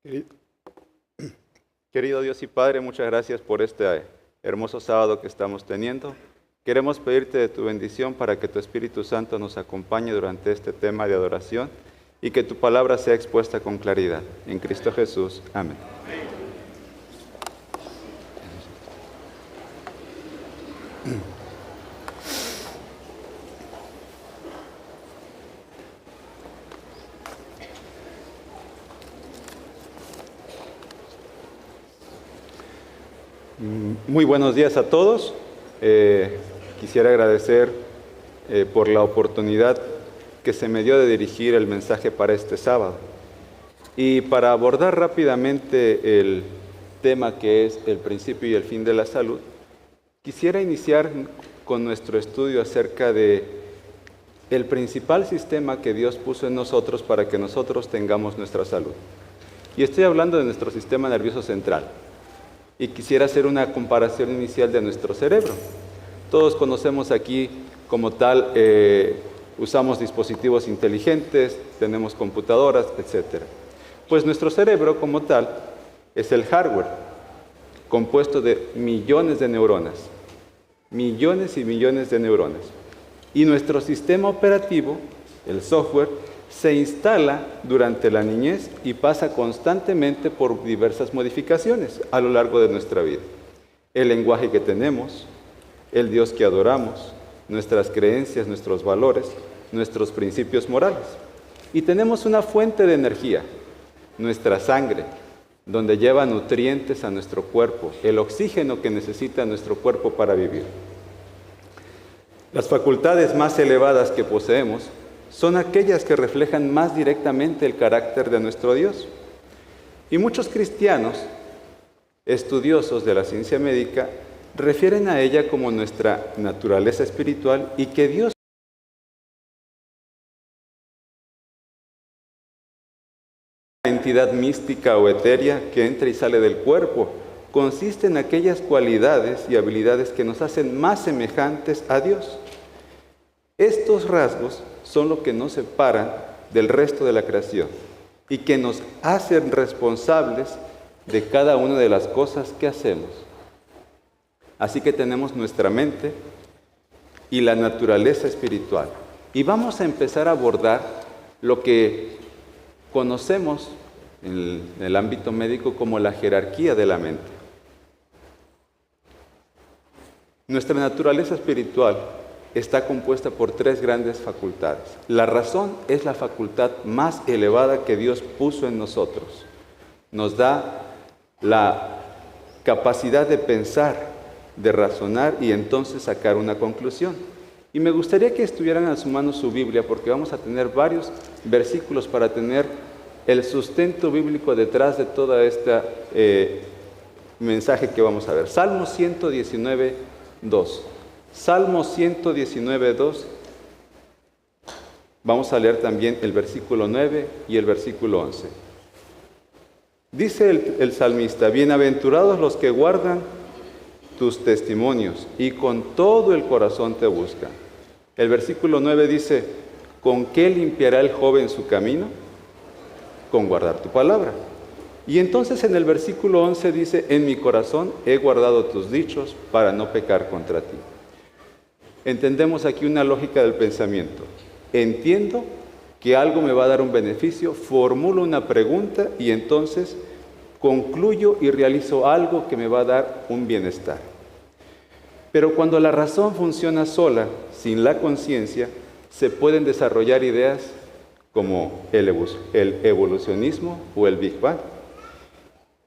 Queri- Querido Dios y Padre, muchas gracias por este hermoso sábado que estamos teniendo. Queremos pedirte de tu bendición para que tu Espíritu Santo nos acompañe durante este tema de adoración y que tu palabra sea expuesta con claridad. En Cristo Jesús. Amén. Muy buenos días a todos. Quisiera agradecer por la oportunidad que se me dio de dirigir el mensaje para este sábado. Y para abordar rápidamente el tema que es el principio y el fin de la salud, quisiera iniciar con nuestro estudio acerca de el principal sistema que Dios puso en nosotros para que nosotros tengamos nuestra salud. Y estoy hablando de nuestro sistema nervioso central. Y quisiera hacer una comparación inicial de nuestro cerebro. Todos conocemos aquí como tal, usamos dispositivos inteligentes, tenemos computadoras, etc. Pues nuestro cerebro como tal es el hardware, compuesto de millones de neuronas, millones y millones de neuronas. Y nuestro sistema operativo, el software, se instala durante la niñez y pasa constantemente por diversas modificaciones a lo largo de nuestra vida. El lenguaje que tenemos, el Dios que adoramos, nuestras creencias, nuestros valores, nuestros principios morales. Y tenemos una fuente de energía, nuestra sangre, donde lleva nutrientes a nuestro cuerpo, el oxígeno que necesita nuestro cuerpo para vivir. Las facultades más elevadas que poseemos son aquellas que reflejan más directamente el carácter de nuestro Dios. Y muchos cristianos, estudiosos de la ciencia médica, refieren a ella como nuestra naturaleza espiritual y que Dios, la entidad mística o etérea que entra y sale del cuerpo, consiste en aquellas cualidades y habilidades que nos hacen más semejantes a Dios. Estos rasgos son lo que nos separan del resto de la creación y que nos hacen responsables de cada una de las cosas que hacemos. Así que tenemos nuestra mente y la naturaleza espiritual. Y vamos a empezar a abordar lo que conocemos en el ámbito médico como la jerarquía de la mente. Nuestra naturaleza espiritual está compuesta por tres grandes facultades. La razón es la facultad más elevada que Dios puso en nosotros. Nos da la capacidad de pensar, de razonar y entonces sacar una conclusión. Y me gustaría que estuvieran a su mano su Biblia porque vamos a tener varios versículos para tener el sustento bíblico detrás de toda esta mensaje que vamos a ver. Salmo 119, 2. Salmo 119, 2. Vamos a leer también el versículo 9 y el versículo 11. Dice el salmista: bienaventurados los que guardan tus testimonios y con todo el corazón te buscan. El versículo 9 dice: ¿con qué limpiará el joven su camino? Con guardar tu palabra. Y entonces en el versículo 11 dice: en mi corazón he guardado tus dichos para no pecar contra ti. Entendemos aquí una lógica del pensamiento. Entiendo que algo me va a dar un beneficio, formulo una pregunta y entonces concluyo y realizo algo que me va a dar un bienestar. Pero cuando la razón funciona sola, sin la conciencia, se pueden desarrollar ideas como el evolucionismo o el Big Bang,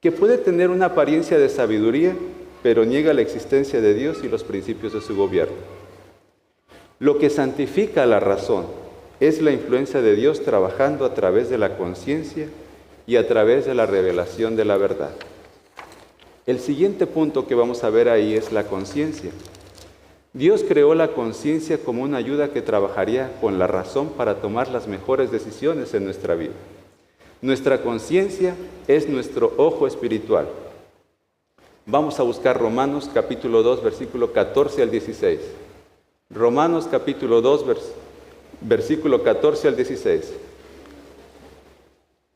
que puede tener una apariencia de sabiduría, pero niega la existencia de Dios y los principios de su gobierno. Lo que santifica la razón es la influencia de Dios trabajando a través de la conciencia y a través de la revelación de la verdad. El siguiente punto que vamos a ver ahí es la conciencia. Dios creó la conciencia como una ayuda que trabajaría con la razón para tomar las mejores decisiones en nuestra vida. Nuestra conciencia es nuestro ojo espiritual. Vamos a buscar Romanos capítulo 2, versículo 14 al 16. Romanos capítulo 2, versículo 14 al 16.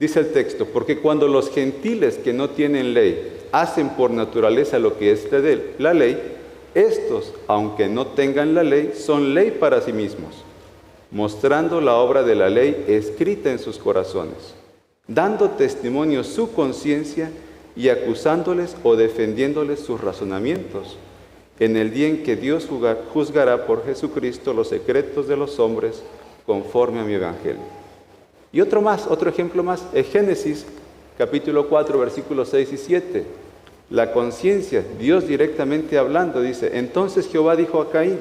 Dice el texto, porque cuando los gentiles que no tienen ley hacen por naturaleza lo que es de la ley, estos, aunque no tengan la ley, son ley para sí mismos, mostrando la obra de la ley escrita en sus corazones, dando testimonio su conciencia y acusándoles o defendiéndoles sus razonamientos, en el día en que Dios juzgará por Jesucristo los secretos de los hombres conforme a mi evangelio. Y otro ejemplo más, es Génesis capítulo 4, versículos 6 y 7. La conciencia, Dios directamente hablando, dice, entonces Jehová dijo a Caín,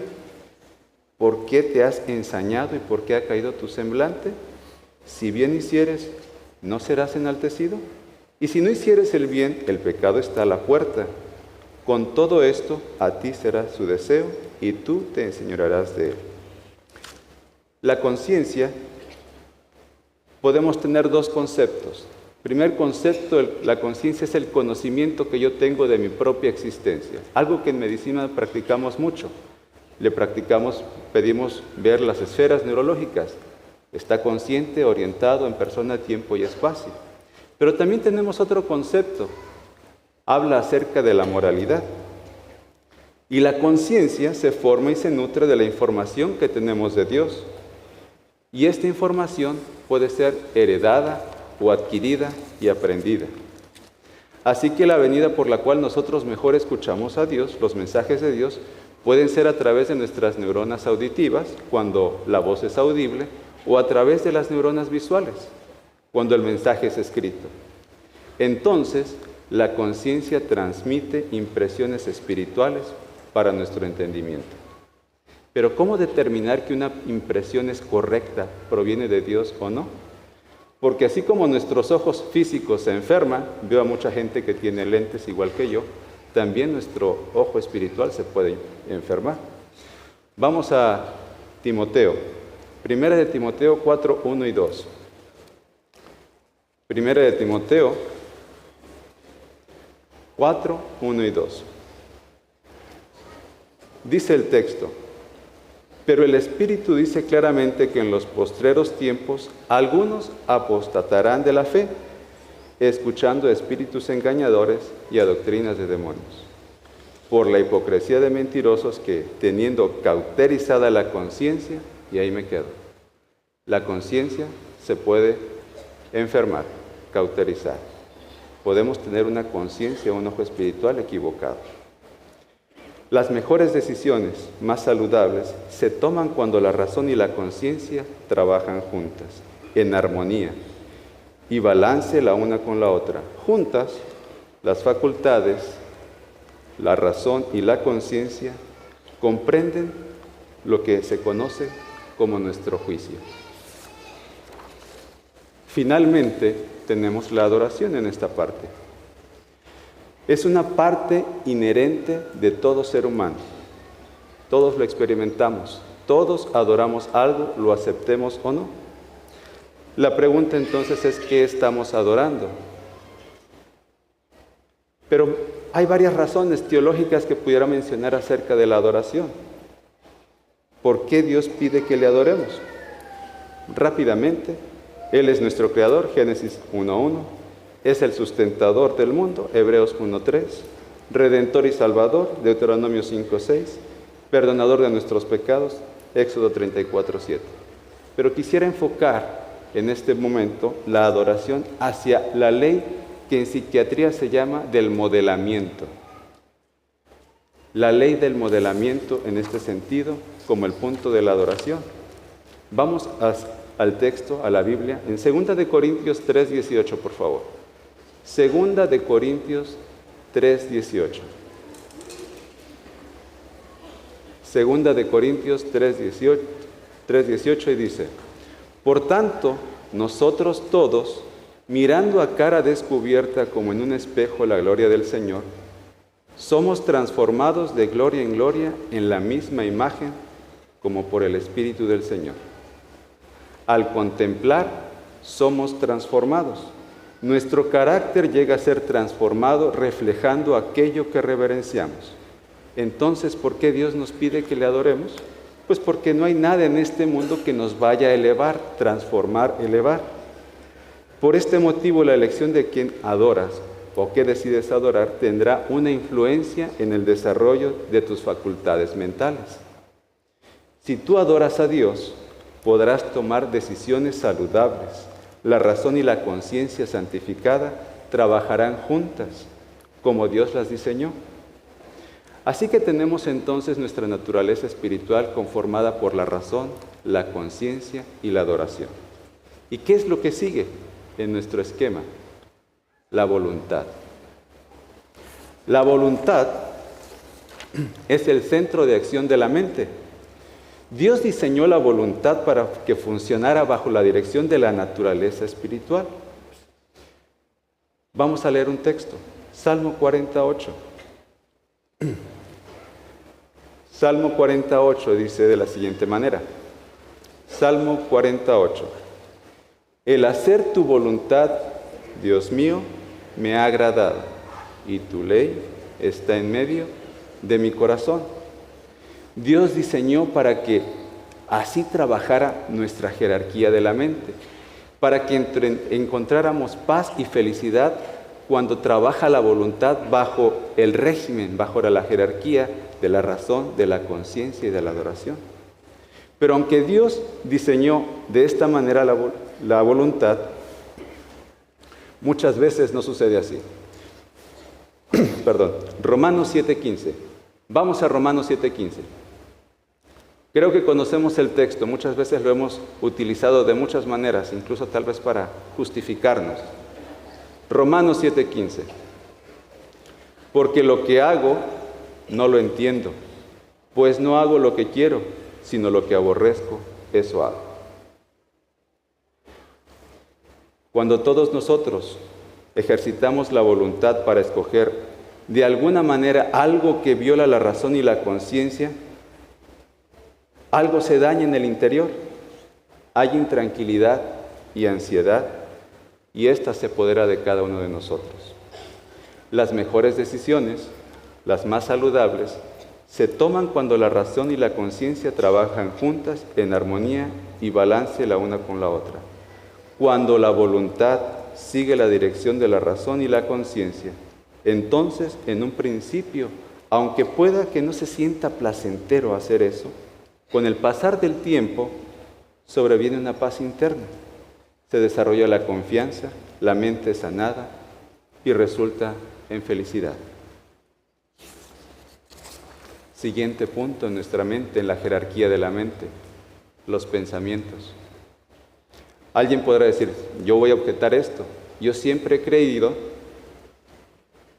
¿por qué te has ensañado y por qué ha caído tu semblante? Si bien hicieres, ¿no serás enaltecido? Y si no hicieres el bien, el pecado está a la puerta. Con todo esto, a ti será su deseo y tú te enseñorearás de él. La conciencia, podemos tener dos conceptos. Primer concepto, la conciencia es el conocimiento que yo tengo de mi propia existencia. Algo que en medicina practicamos mucho. Pedimos ver las esferas neurológicas. Está consciente, orientado en persona, tiempo y espacio. Pero también tenemos otro concepto. Habla acerca de la moralidad. Y la conciencia se forma y se nutre de la información que tenemos de Dios. Y esta información puede ser heredada o adquirida y aprendida. Así que la avenida por la cual nosotros mejor escuchamos a Dios, los mensajes de Dios, pueden ser a través de nuestras neuronas auditivas, cuando la voz es audible, o a través de las neuronas visuales, cuando el mensaje es escrito. Entonces, la conciencia transmite impresiones espirituales para nuestro entendimiento. Pero ¿cómo determinar que una impresión es correcta, proviene de Dios o no? Porque así como nuestros ojos físicos se enferman, veo a mucha gente que tiene lentes igual que yo, también nuestro ojo espiritual se puede enfermar. Vamos a Timoteo. Primera de Timoteo 4, 1 y 2. Primera de Timoteo 4, 1 y 2. Dice el texto, pero el Espíritu dice claramente que en los postreros tiempos algunos apostatarán de la fe, escuchando a espíritus engañadores y a doctrinas de demonios, por la hipocresía de mentirosos que, teniendo cauterizada la conciencia, y ahí me quedo, la conciencia se puede enfermar, cauterizar. Podemos tener una conciencia, un ojo espiritual equivocado. Las mejores decisiones, más saludables, se toman cuando la razón y la conciencia trabajan juntas, en armonía, y balance la una con la otra. Juntas, las facultades, la razón y la conciencia comprenden lo que se conoce como nuestro juicio. Finalmente, tenemos la adoración en esta parte. Es una parte inherente de todo ser humano. Todos lo experimentamos. Todos adoramos algo, lo aceptemos o no. La pregunta entonces es, ¿qué estamos adorando? Pero hay varias razones teológicas que pudiera mencionar acerca de la adoración. ¿Por qué Dios pide que le adoremos? Rápidamente, Él es nuestro creador, Génesis 1:1. Es el sustentador del mundo, Hebreos 1:3, Redentor y Salvador, Deuteronomio 5:6, perdonador de nuestros pecados, Éxodo 34:7. Pero quisiera enfocar en este momento la adoración hacia la ley que en psiquiatría se llama del modelamiento. La ley del modelamiento en este sentido como el punto de la adoración. Vamos al texto, a la Biblia, en 2 de Corintios 3:18, por favor. 2 de Corintios 3:18. 2 de Corintios 3:18 y dice, por tanto, nosotros todos, mirando a cara descubierta como en un espejo la gloria del Señor, somos transformados de gloria en gloria en la misma imagen como por el Espíritu del Señor. Al contemplar, somos transformados. Nuestro carácter llega a ser transformado reflejando aquello que reverenciamos. Entonces, ¿por qué Dios nos pide que le adoremos? Pues porque no hay nada en este mundo que nos vaya a elevar, transformar, elevar. Por este motivo, la elección de quien adoras o que decides adorar tendrá una influencia en el desarrollo de tus facultades mentales. Si tú adoras a Dios, podrás tomar decisiones saludables. La razón y la conciencia santificada trabajarán juntas, como Dios las diseñó. Así que tenemos entonces nuestra naturaleza espiritual conformada por la razón, la conciencia y la adoración. ¿Y qué es lo que sigue en nuestro esquema? La voluntad. La voluntad es el centro de acción de la mente. Dios diseñó la voluntad para que funcionara bajo la dirección de la naturaleza espiritual. Vamos a leer un texto, Salmo 48. Salmo 48 dice de la siguiente manera, Salmo 48. El hacer tu voluntad, Dios mío, me ha agradado, y tu ley está en medio de mi corazón. Dios diseñó para que así trabajara nuestra jerarquía de la mente, para que encontráramos paz y felicidad cuando trabaja la voluntad bajo el régimen, bajo la jerarquía de la razón, de la conciencia y de la adoración. Pero aunque Dios diseñó de esta manera la voluntad, muchas veces no sucede así. Perdón, Romanos 7:15. Vamos a Romanos 7:15. Creo que conocemos el texto, muchas veces lo hemos utilizado de muchas maneras, incluso tal vez para justificarnos. Romanos 7:15. Porque lo que hago no lo entiendo, pues no hago lo que quiero, sino lo que aborrezco, eso hago. Cuando todos nosotros ejercitamos la voluntad para escoger de alguna manera algo que viola la razón y la conciencia, algo se daña en el interior, hay intranquilidad y ansiedad, y ésta se apodera de cada uno de nosotros. Las mejores decisiones, las más saludables, se toman cuando la razón y la conciencia trabajan juntas en armonía y balance la una con la otra. Cuando la voluntad sigue la dirección de la razón y la conciencia, entonces, en un principio, aunque pueda que no se sienta placentero hacer eso, con el pasar del tiempo sobreviene una paz interna. Se desarrolla la confianza, la mente es sanada y resulta en felicidad. Siguiente punto en nuestra mente, en la jerarquía de la mente, los pensamientos. Alguien podrá decir, yo voy a objetar esto. Yo siempre he creído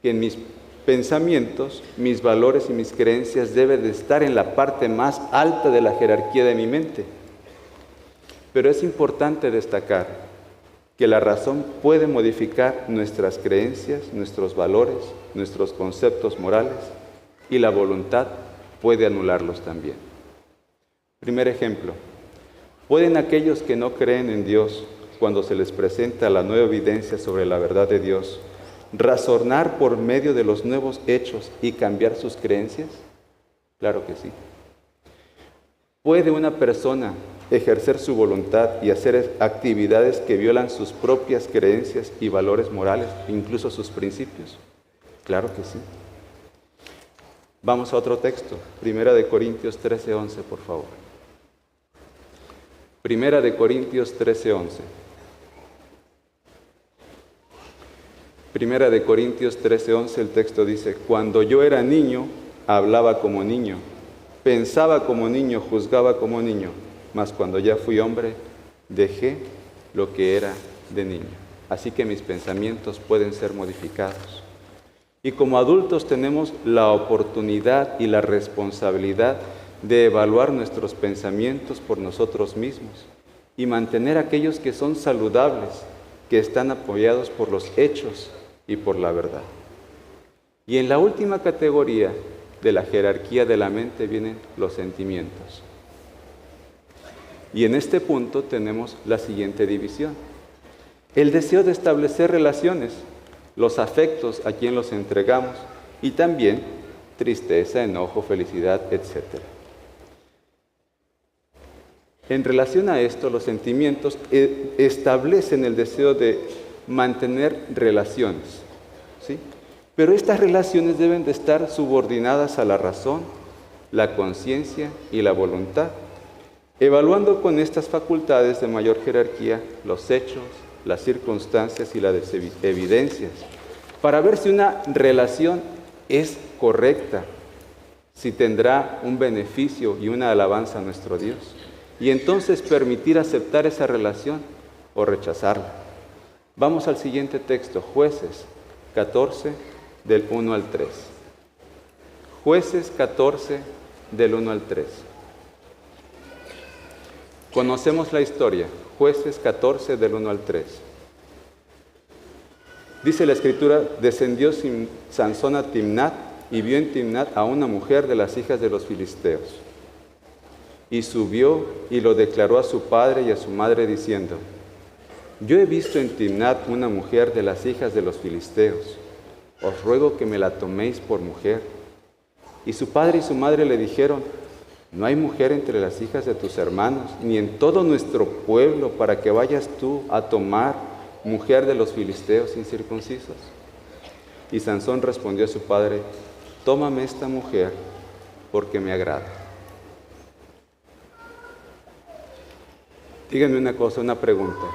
que en mis pensamientos, mis valores y mis creencias deben de estar en la parte más alta de la jerarquía de mi mente. Pero es importante destacar que la razón puede modificar nuestras creencias, nuestros valores, nuestros conceptos morales, y la voluntad puede anularlos también. Primer ejemplo, ¿pueden aquellos que no creen en Dios, cuando se les presenta la nueva evidencia sobre la verdad de Dios, razonar por medio de los nuevos hechos y cambiar sus creencias? Claro que sí. ¿Puede una persona ejercer su voluntad y hacer actividades que violan sus propias creencias y valores morales, incluso sus principios? Claro que sí. Vamos a otro texto, 1 Corintios 13:11, por favor. 1 Corintios 13:11. 1 Corintios 13:11, el texto dice, cuando yo era niño, hablaba como niño, pensaba como niño, juzgaba como niño, mas cuando ya fui hombre, dejé lo que era de niño. Así que mis pensamientos pueden ser modificados. Y como adultos tenemos la oportunidad y la responsabilidad de evaluar nuestros pensamientos por nosotros mismos y mantener aquellos que son saludables, que están apoyados por los hechos y por la verdad. Y en la última categoría de la jerarquía de la mente vienen los sentimientos. Y en este punto tenemos la siguiente división. El deseo de establecer relaciones, los afectos a quien los entregamos, y también tristeza, enojo, felicidad, etc. En relación a esto, los sentimientos establecen el deseo de mantener relaciones, ¿sí? Pero estas relaciones deben de estar subordinadas a la razón, la conciencia y la voluntad, evaluando con estas facultades de mayor jerarquía los hechos, las circunstancias y las evidencias, para ver si una relación es correcta, si tendrá un beneficio y una alabanza a nuestro Dios, y entonces permitir aceptar esa relación o rechazarla. Vamos al siguiente texto, Jueces 14, del 1 al 3. Jueces 14, del 1 al 3. Conocemos la historia, Jueces 14, del 1 al 3. Dice la Escritura, descendió Sansón a Timnat y vio en Timnat a una mujer de las hijas de los filisteos. Y subió y lo declaró a su padre y a su madre diciendo, yo he visto en Timnat una mujer de las hijas de los filisteos. Os ruego que me la toméis por mujer. Y su padre y su madre le dijeron, no hay mujer entre las hijas de tus hermanos, ni en todo nuestro pueblo, para que vayas tú a tomar mujer de los filisteos incircuncisos. Y Sansón respondió a su padre, tómame esta mujer, porque me agrada. Díganme una cosa, una pregunta.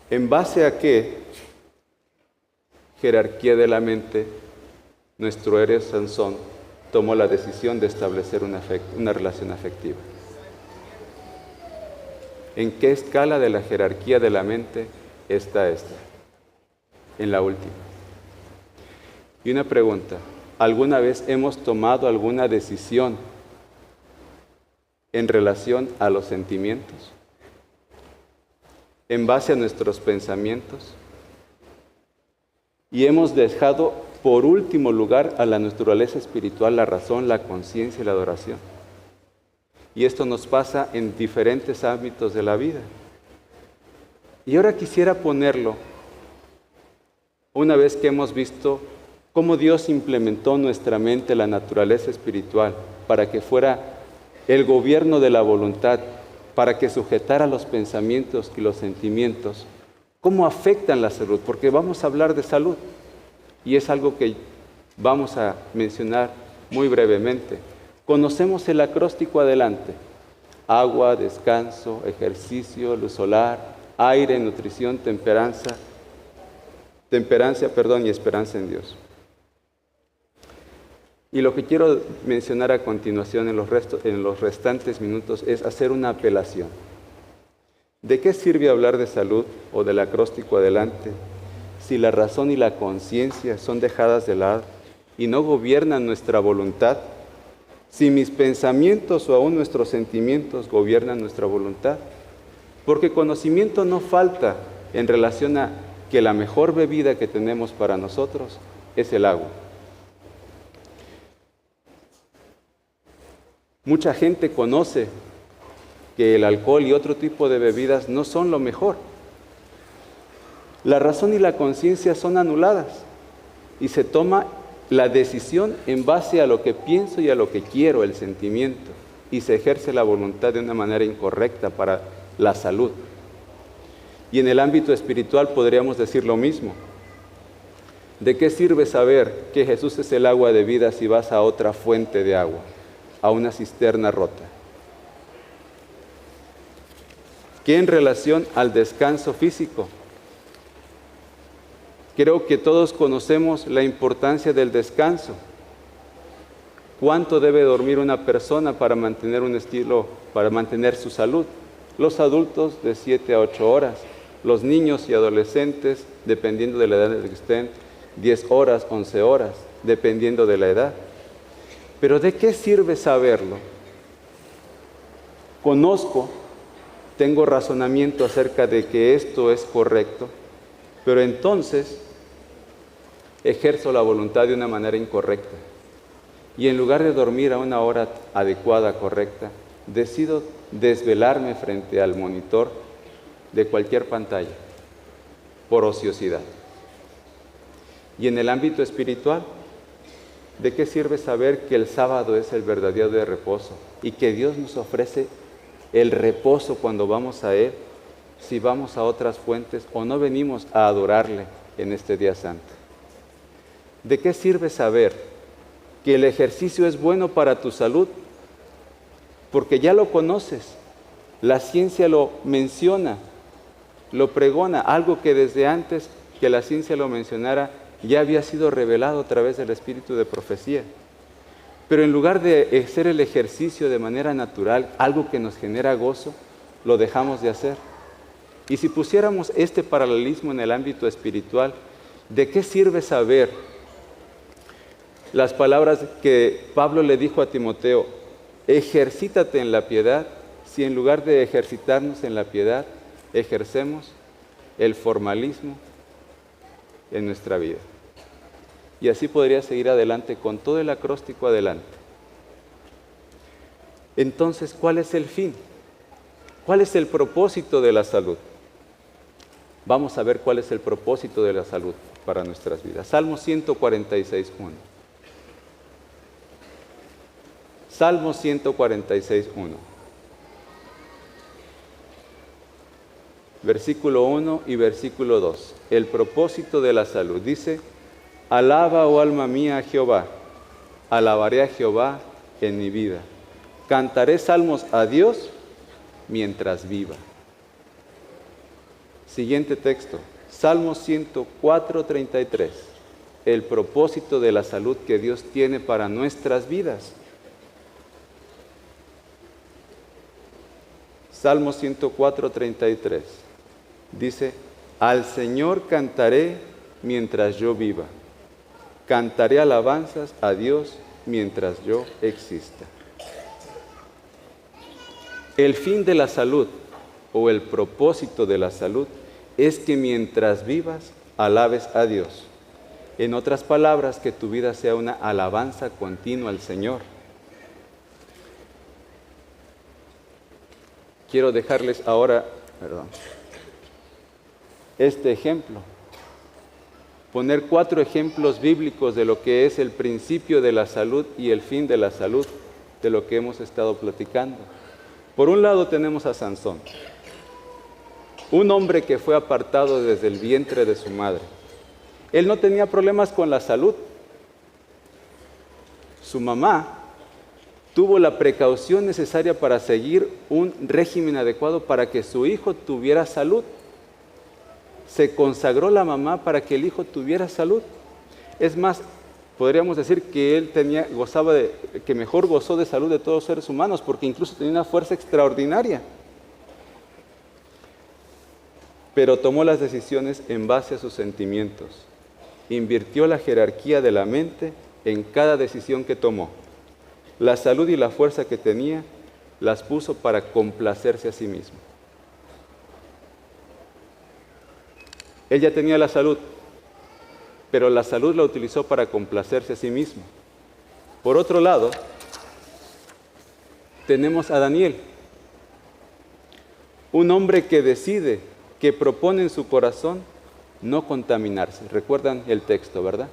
¿En base a qué jerarquía de la mente nuestro héroe Sansón tomó la decisión de establecer una relación afectiva? ¿En qué escala de la jerarquía de la mente está esta? En la última. Y una pregunta, ¿alguna vez hemos tomado alguna decisión en relación a los sentimientos? ¿En base a nuestros pensamientos? Y hemos dejado por último lugar a la naturaleza espiritual, la razón, la conciencia y la adoración. Y esto nos pasa en diferentes ámbitos de la vida. Y ahora quisiera ponerlo, una vez que hemos visto cómo Dios implementó en nuestra mente la naturaleza espiritual para que fuera el gobierno de la voluntad, para que sujetara los pensamientos y los sentimientos, cómo afectan la salud, porque vamos a hablar de salud. Y es algo que vamos a mencionar muy brevemente. Conocemos el acróstico adelante. Agua, descanso, ejercicio, luz solar, aire, nutrición, temperancia, y esperanza en Dios. Y lo que quiero mencionar a continuación en los restantes minutos es hacer una apelación. ¿De qué sirve hablar de salud o del acróstico adelante si la razón y la conciencia son dejadas de lado y no gobiernan nuestra voluntad? Si mis pensamientos o aún nuestros sentimientos gobiernan nuestra voluntad. Porque conocimiento no falta en relación a que la mejor bebida que tenemos para nosotros es el agua. Mucha gente conoce que el alcohol y otro tipo de bebidas no son lo mejor. La razón y la conciencia son anuladas y se toma la decisión en base a lo que pienso y a lo que quiero, el sentimiento, y se ejerce la voluntad de una manera incorrecta para la salud. Y en el ámbito espiritual podríamos decir lo mismo. ¿De qué sirve saber que Jesús es el agua de vida si vas a otra fuente de agua, a una cisterna rota? ¿Qué en relación al descanso físico? Creo que todos conocemos la importancia del descanso. ¿Cuánto debe dormir una persona para mantener para mantener su salud? Los adultos de 7 a 8 horas, los niños y adolescentes, dependiendo de la edad en la que estén, 10 horas, 11 horas, dependiendo de la edad. Pero ¿de qué sirve saberlo? Conozco, tengo razonamiento acerca de que esto es correcto, pero entonces ejerzo la voluntad de una manera incorrecta. Y en lugar de dormir a una hora adecuada, correcta, decido desvelarme frente al monitor de cualquier pantalla, por ociosidad. Y en el ámbito espiritual, ¿de qué sirve saber que el sábado es el verdadero día de reposo y que Dios nos ofrece el reposo cuando vamos a Él, si vamos a otras fuentes o no venimos a adorarle en este día santo? ¿De qué sirve saber que el ejercicio es bueno para tu salud? Porque ya lo conoces, la ciencia lo menciona, lo pregona, algo que desde antes que la ciencia lo mencionara ya había sido revelado a través del espíritu de profecía. Pero en lugar de hacer el ejercicio de manera natural, algo que nos genera gozo, lo dejamos de hacer. Y si pusiéramos este paralelismo en el ámbito espiritual, ¿de qué sirve saber las palabras que Pablo le dijo a Timoteo? Ejercítate en la piedad, si en lugar de ejercitarnos en la piedad, ejercemos el formalismo en nuestra vida. Y así podría seguir adelante con todo el acróstico adelante. Entonces, ¿cuál es el fin? ¿Cuál es el propósito de la salud? Vamos a ver cuál es el propósito de la salud para nuestras vidas. Salmo 146:1. Salmo 146:1. Versículo 1 y versículo 2. El propósito de la salud. Dice: alaba, oh alma mía, a Jehová. Alabaré a Jehová en mi vida. Cantaré salmos a Dios mientras viva. Siguiente texto. Salmo 104:33. El propósito de la salud que Dios tiene para nuestras vidas. Salmo 104:33. Dice: al Señor cantaré mientras yo viva. Cantaré alabanzas a Dios mientras yo exista. El fin de la salud o el propósito de la salud es que mientras vivas, alabes a Dios. En otras palabras, que tu vida sea una alabanza continua al Señor. Quiero dejarles ahora, este ejemplo. Poner 4 ejemplos bíblicos de lo que es el principio de la salud y el fin de la salud, de lo que hemos estado platicando. Por un lado tenemos a Sansón, un hombre que fue apartado desde el vientre de su madre. Él no tenía problemas con la salud. Su mamá tuvo la precaución necesaria para seguir un régimen adecuado para que su hijo tuviera salud. Se consagró la mamá para que el hijo tuviera salud. Es más, podríamos decir que él que mejor gozó de salud de todos los seres humanos, porque incluso tenía una fuerza extraordinaria. Pero tomó las decisiones en base a sus sentimientos. Invirtió la jerarquía de la mente en cada decisión que tomó. La salud y la fuerza que tenía las puso para complacerse a sí mismo. Él ya tenía la salud, pero la salud la utilizó para complacerse a sí mismo. Por otro lado, tenemos a Daniel, un hombre que decide, que propone en su corazón no contaminarse. Recuerdan el texto, ¿verdad?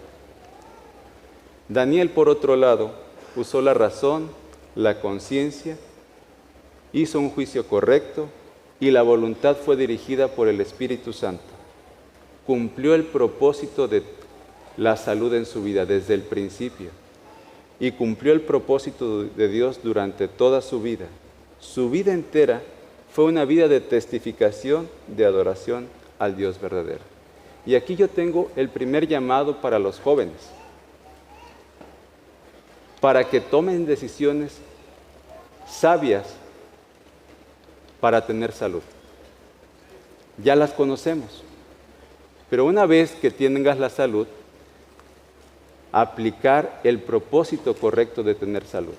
Daniel, por otro lado, usó la razón, la conciencia, hizo un juicio correcto y la voluntad fue dirigida por el Espíritu Santo. Cumplió el propósito de la salud en su vida desde el principio y cumplió el propósito de Dios durante toda su vida. Su vida entera fue una vida de testificación, de adoración al Dios verdadero. Y aquí yo tengo el primer llamado para los jóvenes, para que tomen decisiones sabias para tener salud. Ya las conocemos. Pero una vez que tengas la salud, aplicar el propósito correcto de tener salud.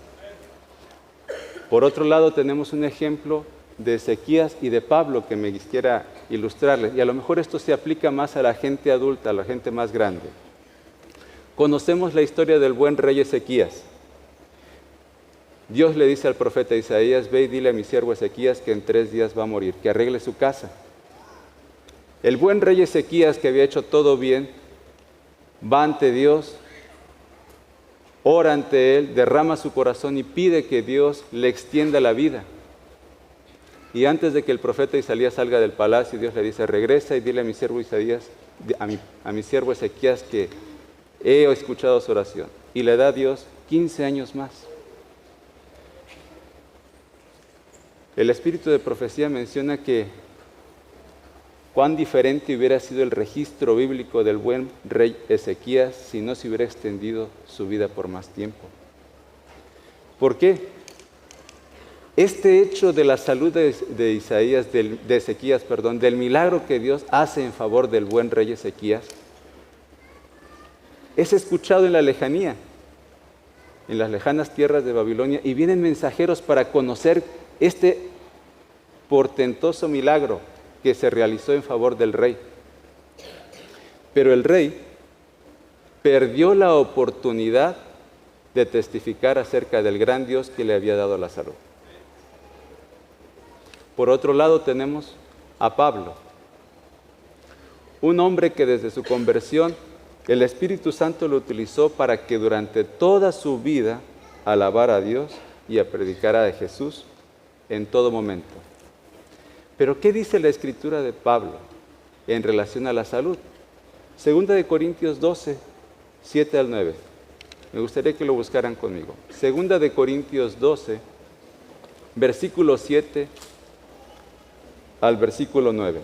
Por otro lado, tenemos un ejemplo de Ezequías y de Pablo que me quisiera ilustrarles. Y a lo mejor esto se aplica más a la gente adulta, a la gente más grande. Conocemos la historia del buen rey Ezequías. Dios le dice al profeta Isaías: ve y dile a mi siervo Ezequías que en 3 días va a morir, que arregle su casa. El buen rey Ezequías, que había hecho todo bien, va ante Dios, ora ante Él, derrama su corazón y pide que Dios le extienda la vida. Y antes de que el profeta Isaías salga del palacio, Dios le dice, regresa y dile a mi siervo Isaías, a mi siervo Ezequías que he escuchado su oración. Y le da a Dios 15 años más. El espíritu de profecía menciona que cuán diferente hubiera sido el registro bíblico del buen rey Ezequías si no se hubiera extendido su vida por más tiempo. ¿Por qué? Este hecho de la salud de Ezequías, del milagro que Dios hace en favor del buen rey Ezequías, es escuchado en la lejanía, en las lejanas tierras de Babilonia, y vienen mensajeros para conocer este portentoso milagro que se realizó en favor del rey. Pero el rey perdió la oportunidad de testificar acerca del gran Dios que le había dado la salud. Por otro lado tenemos a Pablo, un hombre que desde su conversión el Espíritu Santo lo utilizó para que durante toda su vida alabara a Dios y a predicar a Jesús en todo momento. Pero ¿qué dice la Escritura de Pablo en relación a la salud? Segunda de Corintios 12, 7 al 9. Me gustaría que lo buscaran conmigo. Segunda de Corintios 12, versículo 7 al versículo 9.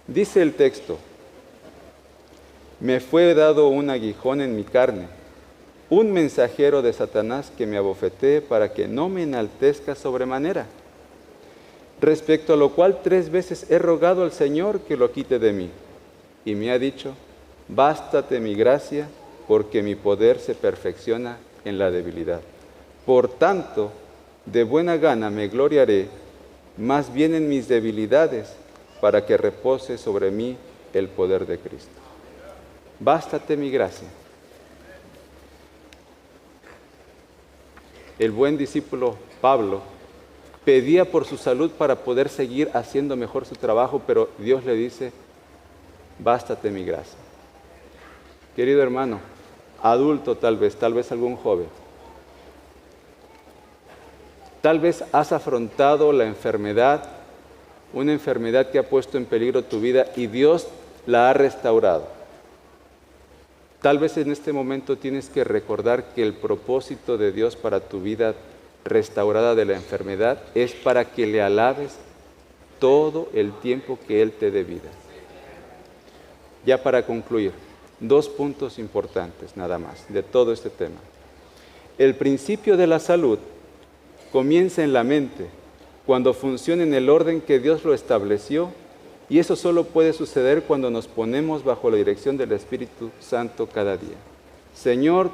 Dice el texto, me fue dado un aguijón en mi carne, un mensajero de Satanás que me abofetee para que no me enaltezca sobremanera. Respecto a lo cual 3 veces he rogado al Señor que lo quite de mí. Y me ha dicho, bástate mi gracia, porque mi poder se perfecciona en la debilidad. Por tanto, de buena gana me gloriaré, más bien en mis debilidades, para que repose sobre mí el poder de Cristo. Bástate mi gracia. El buen discípulo Pablo pedía por su salud para poder seguir haciendo mejor su trabajo, pero Dios le dice, bástate mi gracia. Querido hermano, adulto tal vez algún joven, tal vez has afrontado la enfermedad, una enfermedad que ha puesto en peligro tu vida y Dios la ha restaurado. Tal vez en este momento tienes que recordar que el propósito de Dios para tu vida restaurada de la enfermedad es para que le alabes todo el tiempo que Él te dé vida. Ya para concluir, 2 puntos importantes nada más de todo este tema. El principio de la salud comienza en la mente, cuando funciona en el orden que Dios lo estableció, y eso solo puede suceder cuando nos ponemos bajo la dirección del Espíritu Santo cada día. Señor,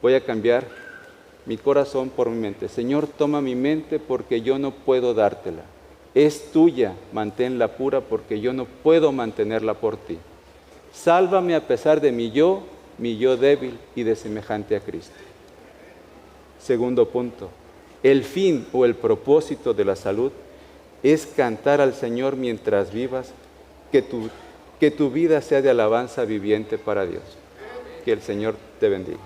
voy a cambiar mi corazón por mi mente. Señor, toma mi mente porque yo no puedo dártela. Es tuya, manténla pura porque yo no puedo mantenerla por ti. Sálvame a pesar de mi yo débil y de semejante a Cristo. Segundo punto, el fin o el propósito de la salud es cantar al Señor mientras vivas, que tu vida sea de alabanza viviente para Dios. Que el Señor te bendiga.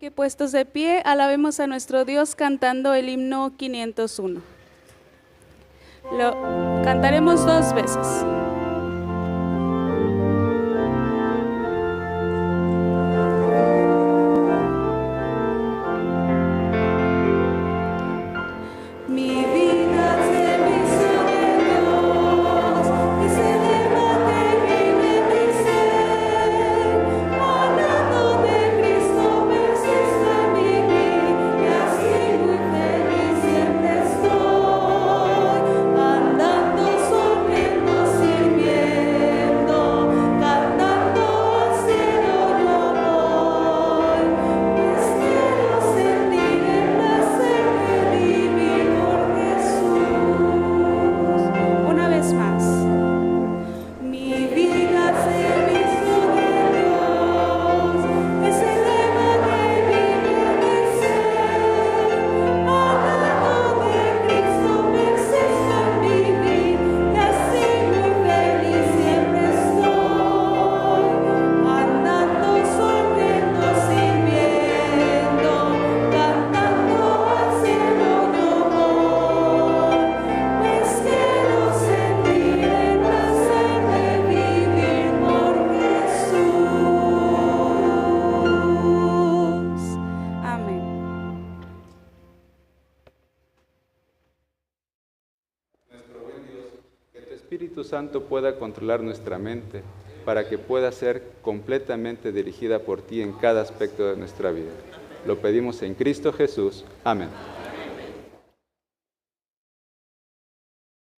Que puestos de pie, alabemos a nuestro Dios cantando el himno 501. Lo cantaremos 2 veces. Andando, sonriendo, Santo pueda controlar nuestra mente para que pueda ser completamente dirigida por ti en cada aspecto de nuestra vida. Lo pedimos en Cristo Jesús. Amén.